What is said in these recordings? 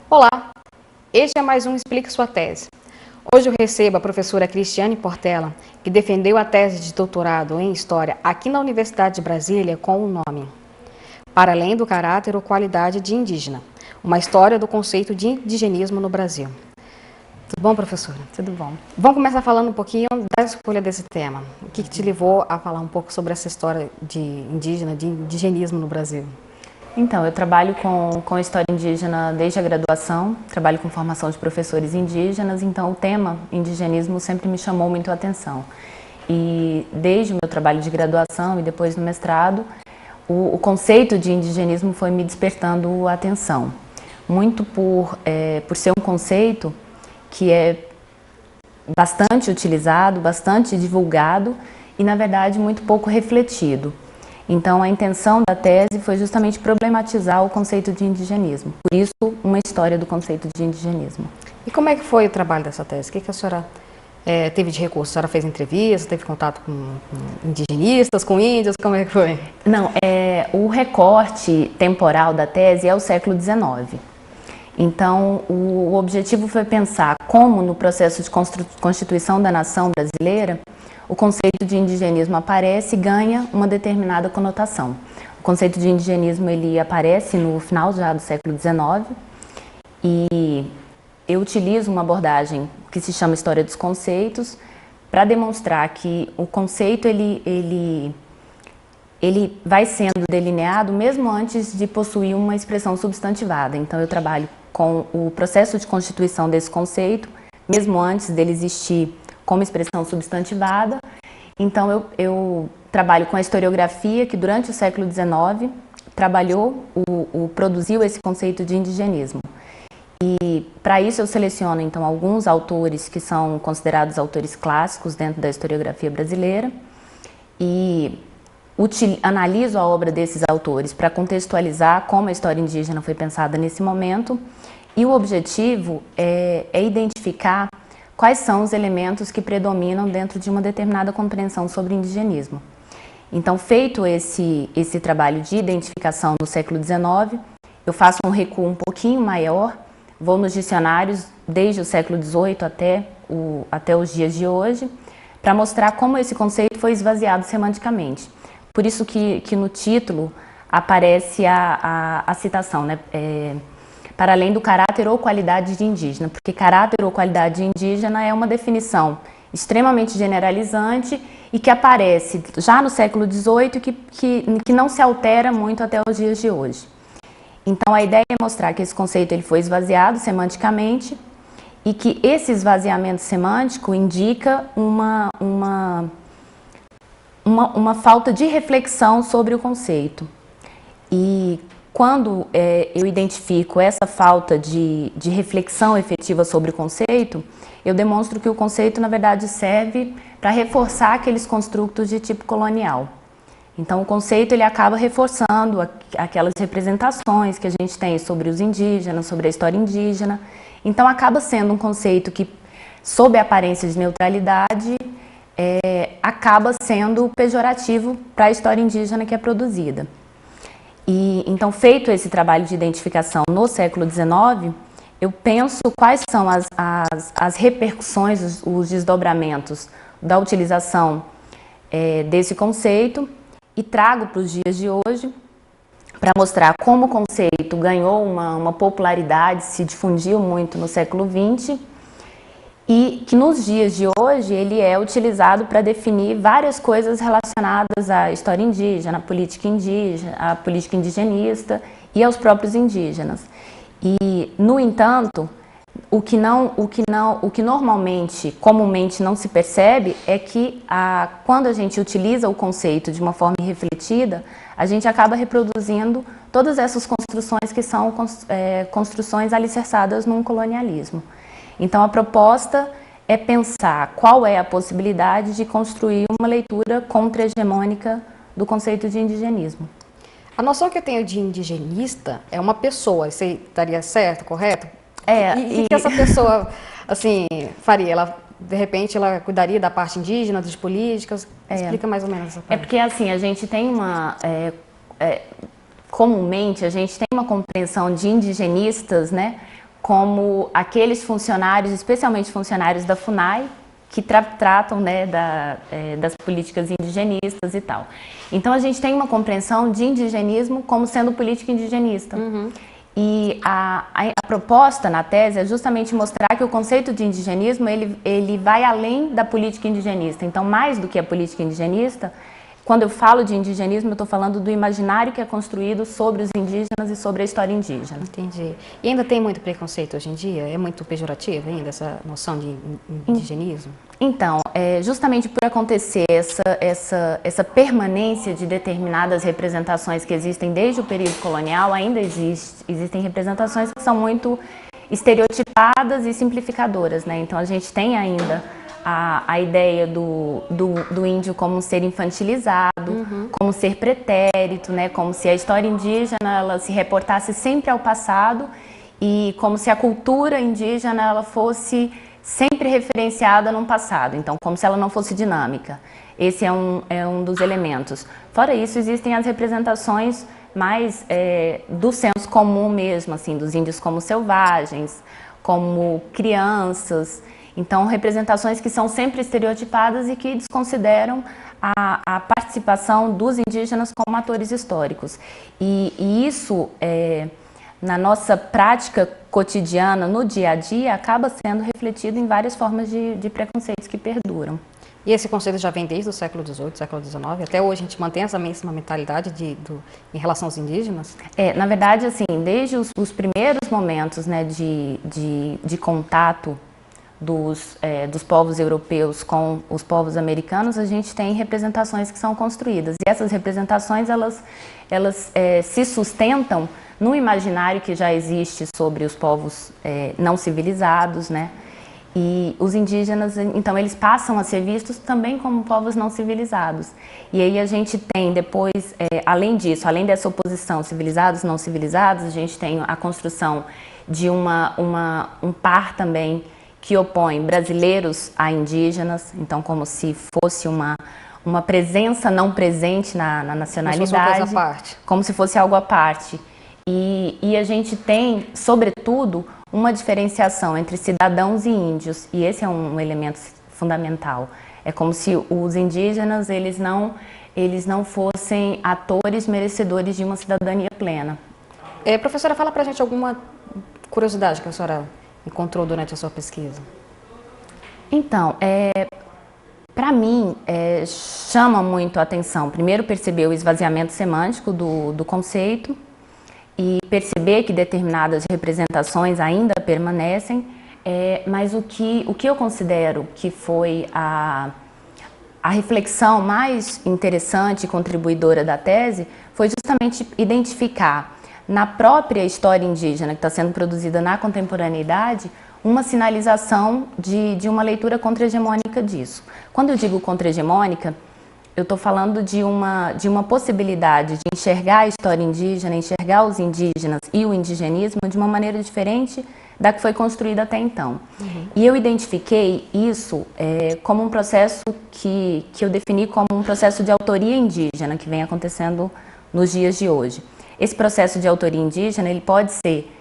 Olá, este é mais um Explique Sua Tese. Hoje eu recebo a professora Cristiane Portela, que defendeu a tese de doutorado em História aqui na Universidade de Brasília com o nome Para Além do Caráter ou Qualidade de Indígena, uma história do conceito de indigenismo no Brasil. Tudo bom, professora? Tudo bom. Vamos começar falando um pouquinho da escolha desse tema. O que te levou a falar um pouco sobre essa história de indígena, de indigenismo no Brasil? Então, eu trabalho com história indígena desde a graduação, trabalho com formação de professores indígenas, então o tema indigenismo sempre me chamou muito a atenção. E desde o meu trabalho de graduação e depois no mestrado, o conceito de indigenismo foi me despertando a atenção. Muito por ser um conceito que é bastante utilizado, bastante divulgado e, na verdade, muito pouco refletido. Então, a intenção da tese foi justamente problematizar o conceito de indigenismo. Por isso, uma história do conceito de indigenismo. E como é que foi o trabalho dessa tese? O que a senhora teve de recurso? A senhora fez entrevistas, teve contato com indigenistas, com índios? Como é que foi? Não, o recorte temporal da tese é o século XIX. Então, o objetivo foi pensar como, no processo de constituição da nação brasileira, o conceito de indigenismo aparece e ganha uma determinada conotação. O conceito de indigenismo ele aparece no final já do século XIX e eu utilizo uma abordagem que se chama História dos Conceitos para demonstrar que o conceito ele vai sendo delineado mesmo antes de possuir uma expressão substantivada. Então, eu trabalho com o processo de constituição desse conceito, mesmo antes dele existir como expressão substantivada. Então, eu trabalho com a historiografia que durante o século XIX produziu esse conceito de indigenismo. E para isso eu seleciono então alguns autores que são considerados autores clássicos dentro da historiografia brasileira e analiso a obra desses autores para contextualizar como a história indígena foi pensada nesse momento. E o objetivo é identificar quais são os elementos que predominam dentro de uma determinada compreensão sobre o indigenismo. Então, feito esse trabalho de identificação do século XIX, eu faço um recuo um pouquinho maior, vou nos dicionários desde o século XVIII até os dias de hoje, para mostrar como esse conceito foi esvaziado semanticamente. Por isso que no título aparece a citação, né? Para além do caráter ou qualidade de indígena, porque caráter ou qualidade de indígena é uma definição extremamente generalizante e que aparece já no século XVIII e que não se altera muito até os dias de hoje. Então, a ideia é mostrar que esse conceito ele foi esvaziado semanticamente e que esse esvaziamento semântico indica uma falta de reflexão sobre o conceito. E quando eu identifico essa falta de reflexão efetiva sobre o conceito, eu demonstro que o conceito, na verdade, serve para reforçar aqueles construtos de tipo colonial. Então, o conceito ele acaba reforçando aquelas representações que a gente tem sobre os indígenas, sobre a história indígena. Então, acaba sendo um conceito que, sob a aparência de neutralidade, acaba sendo pejorativo para a história indígena que é produzida. E, então, feito esse trabalho de identificação no século XIX, eu penso quais são as repercussões, os desdobramentos da utilização desse conceito e trago para os dias de hoje para mostrar como o conceito ganhou uma popularidade, se difundiu muito no século XX e que nos dias de hoje ele é utilizado para definir várias coisas relacionadas à história indígena, à política indigenista e aos próprios indígenas. E, no entanto, o que normalmente, comumente não se percebe é que quando a gente utiliza o conceito de uma forma irrefletida, a gente acaba reproduzindo todas essas construções que são construções alicerçadas num colonialismo. Então, a proposta é pensar qual é a possibilidade de construir uma leitura contra-hegemônica do conceito de indigenismo. A noção que eu tenho de indigenista é uma pessoa, isso aí estaria certo, correto? E que essa pessoa, assim, faria? Ela, de repente, ela cuidaria da parte indígena, das políticas? Explica mais ou menos essa parte. Porque, assim, a gente tem comumente, a gente tem uma compreensão de indigenistas, né, como aqueles funcionários, especialmente funcionários da FUNAI, que tratam, né, das políticas indigenistas e tal. Então a gente tem uma compreensão de indigenismo como sendo política indigenista. E a proposta na tese é justamente mostrar que o conceito de indigenismo ele vai além da política indigenista. Então, mais do que a política indigenista, quando eu falo de indigenismo, eu estou falando do imaginário que é construído sobre os indígenas e sobre a história indígena. Entendi. E ainda tem muito preconceito hoje em dia? É muito pejorativo ainda essa noção de indigenismo? Então, justamente por acontecer essa permanência de determinadas representações que existem desde o período colonial, ainda existem representações que são muito estereotipadas e simplificadoras, né? Então a gente tem ainda a ideia do índio como um ser infantilizado, como ser pretérito, né? Como se a história indígena ela se reportasse sempre ao passado e como se a cultura indígena ela fosse sempre referenciada num passado, então como se ela não fosse dinâmica. Esse é um dos elementos. Fora isso, existem as representações mais do senso comum mesmo, assim, dos índios como selvagens, como crianças. Então, representações que são sempre estereotipadas e que desconsideram a participação dos indígenas como atores históricos. E isso, na nossa prática cotidiana, no dia a dia, acaba sendo refletido em várias formas de preconceitos que perduram. E esse conceito já vem desde o século XVIII, século XIX? Até hoje a gente mantém essa mesma mentalidade em relação aos indígenas? Na verdade, assim, desde os primeiros momentos, né, de contato dos povos europeus com os povos americanos, a gente tem representações que são construídas. E essas representações, elas se sustentam no imaginário que já existe sobre os povos não civilizados, né? E os indígenas, então, eles passam a ser vistos também como povos não civilizados. E aí a gente tem depois, além disso, além dessa oposição civilizados, não civilizados, a gente tem a construção de um par também que opõe brasileiros a indígenas, então como se fosse uma presença não presente na nacionalidade. Como se fosse uma coisa à parte. Como se fosse algo à parte. E a gente tem, sobretudo, uma diferenciação entre cidadãos e índios, e esse é um elemento fundamental. É como se os indígenas eles não fossem atores merecedores de uma cidadania plena. Professora, fala pra gente alguma curiosidade que a senhora encontrou durante a sua pesquisa. Então, para mim, chama muito a atenção, primeiro perceber o esvaziamento semântico do conceito, e perceber que determinadas representações ainda permanecem, mas o que eu considero que foi a reflexão mais interessante e contribuidora da tese foi justamente identificar na própria história indígena que está sendo produzida na contemporaneidade uma sinalização de uma leitura contra-hegemônica disso. Quando eu digo contra-hegemônica, eu estou falando de uma possibilidade de enxergar a história indígena, enxergar os indígenas e o indigenismo de uma maneira diferente da que foi construída até então. E eu identifiquei isso como um processo que eu defini como um processo de autoria indígena que vem acontecendo nos dias de hoje. Esse processo de autoria indígena ele pode ser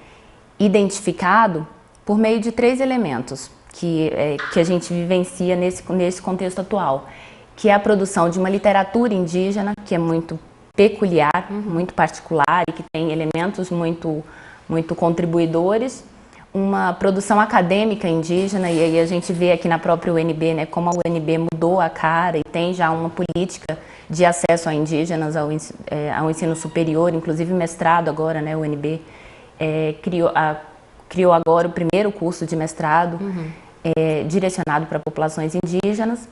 identificado por meio de 3 elementos que a gente vivencia nesse contexto atual, que é a produção de uma literatura indígena, que é muito peculiar, muito particular e que tem elementos muito contribuidores, uma produção acadêmica indígena, e aí a gente vê aqui na própria UNB, né, como a UNB mudou a cara e tem já uma política de acesso a indígenas ao ensino superior, inclusive mestrado agora, né, a UNB criou agora o primeiro curso de mestrado direcionado para populações indígenas.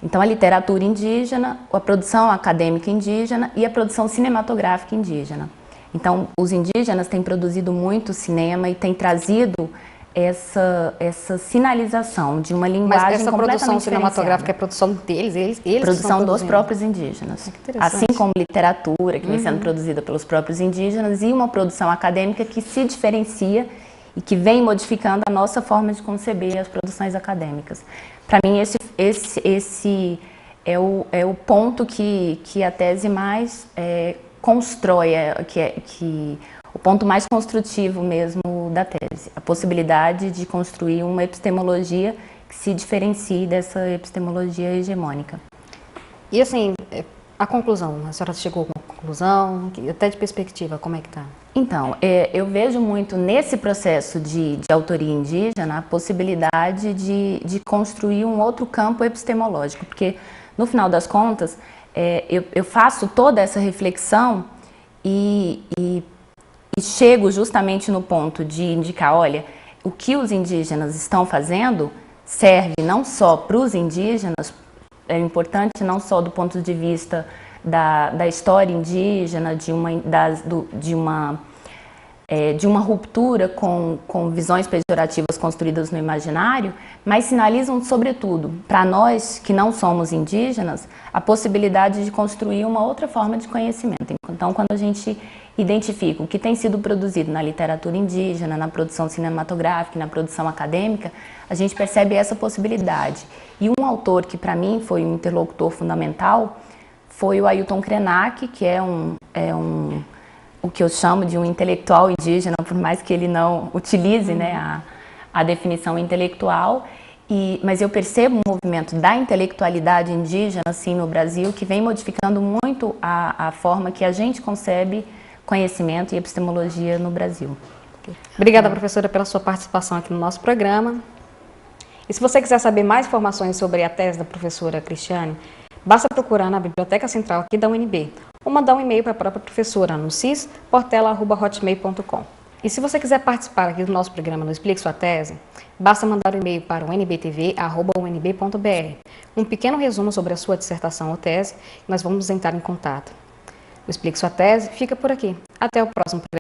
Então, a literatura indígena, a produção acadêmica indígena e a produção cinematográfica indígena. Então, os indígenas têm produzido muito cinema e têm trazido essa sinalização de uma linguagem completamente diferenciada. Mas essa produção cinematográfica é produção deles? Eles produção dos próprios indígenas. Assim como literatura, que vem sendo produzida pelos próprios indígenas, e uma produção acadêmica que se diferencia e que vem modificando a nossa forma de conceber as produções acadêmicas. Para mim, esse é o ponto que a tese mais constrói, que o ponto mais construtivo mesmo da tese, a possibilidade de construir uma epistemologia que se diferencie dessa epistemologia hegemônica. E assim, a conclusão, a senhora chegou a uma conclusão, até de perspectiva, como é que está? Então, eu vejo muito nesse processo de autoria indígena a possibilidade de construir um outro campo epistemológico, porque no final das contas eu faço toda essa reflexão e chego justamente no ponto de indicar, olha, o que os indígenas estão fazendo serve não só para os indígenas, é importante não só do ponto de vista da história indígena, de uma ruptura com visões pejorativas construídas no imaginário, mas sinalizam, sobretudo, para nós que não somos indígenas, a possibilidade de construir uma outra forma de conhecimento. Então, quando a gente identifica o que tem sido produzido na literatura indígena, na produção cinematográfica, na produção acadêmica, a gente percebe essa possibilidade. E um autor que, para mim, foi um interlocutor fundamental foi o Ailton Krenak, que é o que eu chamo de um intelectual indígena, por mais que ele não utilize, né, a definição intelectual, mas eu percebo um movimento da intelectualidade indígena assim, no Brasil, que vem modificando muito a forma que a gente concebe conhecimento e epistemologia no Brasil. Obrigada, professora, pela sua participação aqui no nosso programa. E se você quiser saber mais informações sobre a tese da professora Cristiane, basta procurar na Biblioteca Central aqui da UNB ou mandar um e-mail para a própria professora no cis.portela@hotmail.com. E se você quiser participar aqui do nosso programa no Explique Sua Tese, basta mandar um e-mail para o nbtv@unb.br. Um pequeno resumo sobre a sua dissertação ou tese e nós vamos entrar em contato. O Explique Sua Tese fica por aqui. Até o próximo programa.